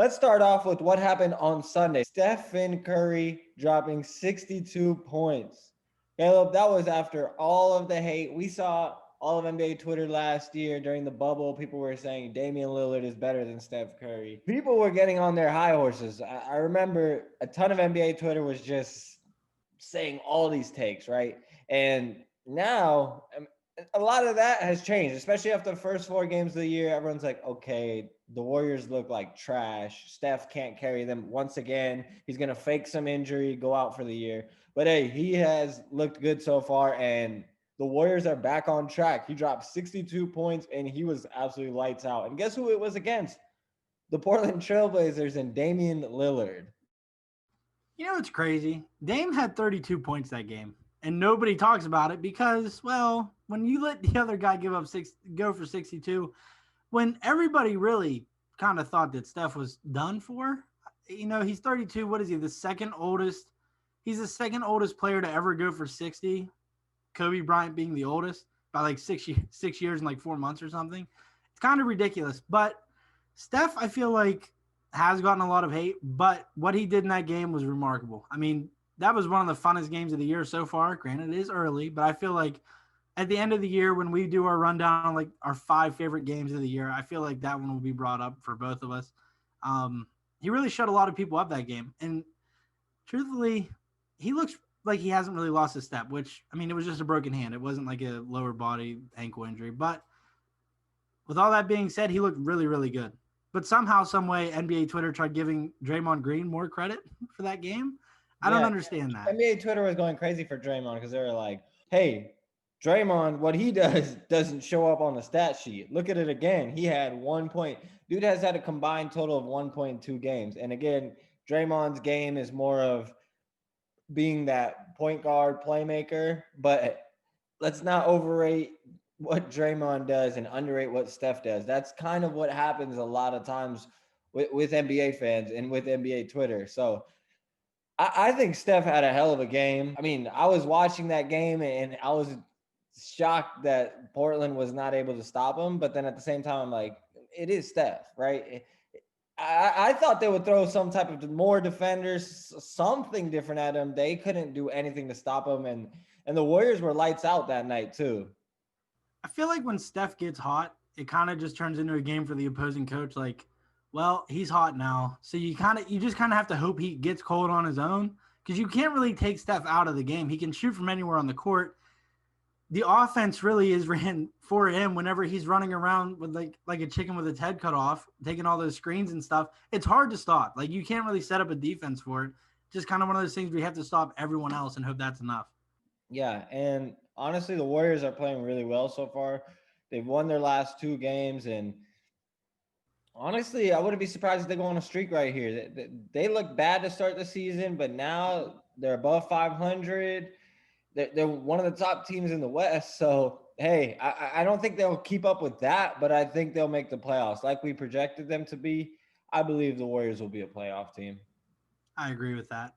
Let's start off with what happened on Sunday. Stephen Curry dropping 62 points. Caleb, that was after all of the hate. We saw all of NBA Twitter last year during the bubble. People were saying Damian Lillard is better than Steph Curry. People were getting on their high horses. I remember a ton of NBA Twitter was just saying all these takes, right? And now a lot of that has changed, especially after the first 4 games of the year. Everyone's like, okay, the Warriors look like trash. Steph can't carry them once again. He's going to fake some injury, go out for the year. But hey, he has looked good so far, and the Warriors are back on track. He dropped 62 points, and he was absolutely lights out. And guess who it was against? The Portland Trailblazers and Damian Lillard. You know, it's crazy. Dame had 32 points that game, and nobody talks about it because, well, when you let the other guy go for 62, when everybody really kind of thought that Steph was done for, he's 32. What is he? The second oldest. He's the second oldest player to ever go for 60. Kobe Bryant being the oldest by like 6 years and like 4 months or something. It's kind of ridiculous. But Steph, I feel like, has gotten a lot of hate, but what he did in that game was remarkable. I mean, that was one of the funnest games of the year so far. Granted, it is early, but I feel like at the end of the year, when we do our rundown on like our 5 favorite games of the year, I feel like that one will be brought up for both of us. He really shut a lot of people up that game. And truthfully, he looks like he hasn't really lost his step, which, I mean, it was just a broken hand. It wasn't like a lower body ankle injury. But with all that being said, he looked really, really good. But somehow, some way, NBA Twitter tried giving Draymond Green more credit for that game. I don't understand that. NBA Twitter was going crazy for Draymond because they were like, hey, Draymond, what he does doesn't show up on the stat sheet. Look at it again. He had 1 point. Dude has had a combined total of 1.2 games. And again, Draymond's game is more of being that point guard playmaker. But let's not overrate what Draymond does and underrate what Steph does. That's kind of what happens a lot of times with NBA fans and with NBA Twitter. So I think Steph had a hell of a game. I mean, I was watching that game and I was shocked that Portland was not able to stop him. But then at the same time, I'm like, it is Steph, right? I thought they would throw some type of more defenders, something different at him. They couldn't do anything to stop him. And the Warriors were lights out that night too. I feel like when Steph gets hot, it kind of just turns into a game for the opposing coach. Like, well, he's hot now. So you just kind of have to hope he gets cold on his own because you can't really take Steph out of the game. He can shoot from anywhere on the court. The offense really is ran for him whenever he's running around with like a chicken with its head cut off, taking all those screens and stuff. It's hard to stop. Like, you can't really set up a defense for it. Just kind of one of those things where you have to stop everyone else and hope that's enough. Yeah, and honestly, the Warriors are playing really well so far. They've won their last 2 games, and honestly, I wouldn't be surprised if they go on a streak right here. They look bad to start the season, but now they're above 500. They're one of the top teams in the West. So, hey, I don't think they'll keep up with that, but I think they'll make the playoffs like we projected them to be. I believe the Warriors will be a playoff team. I agree with that.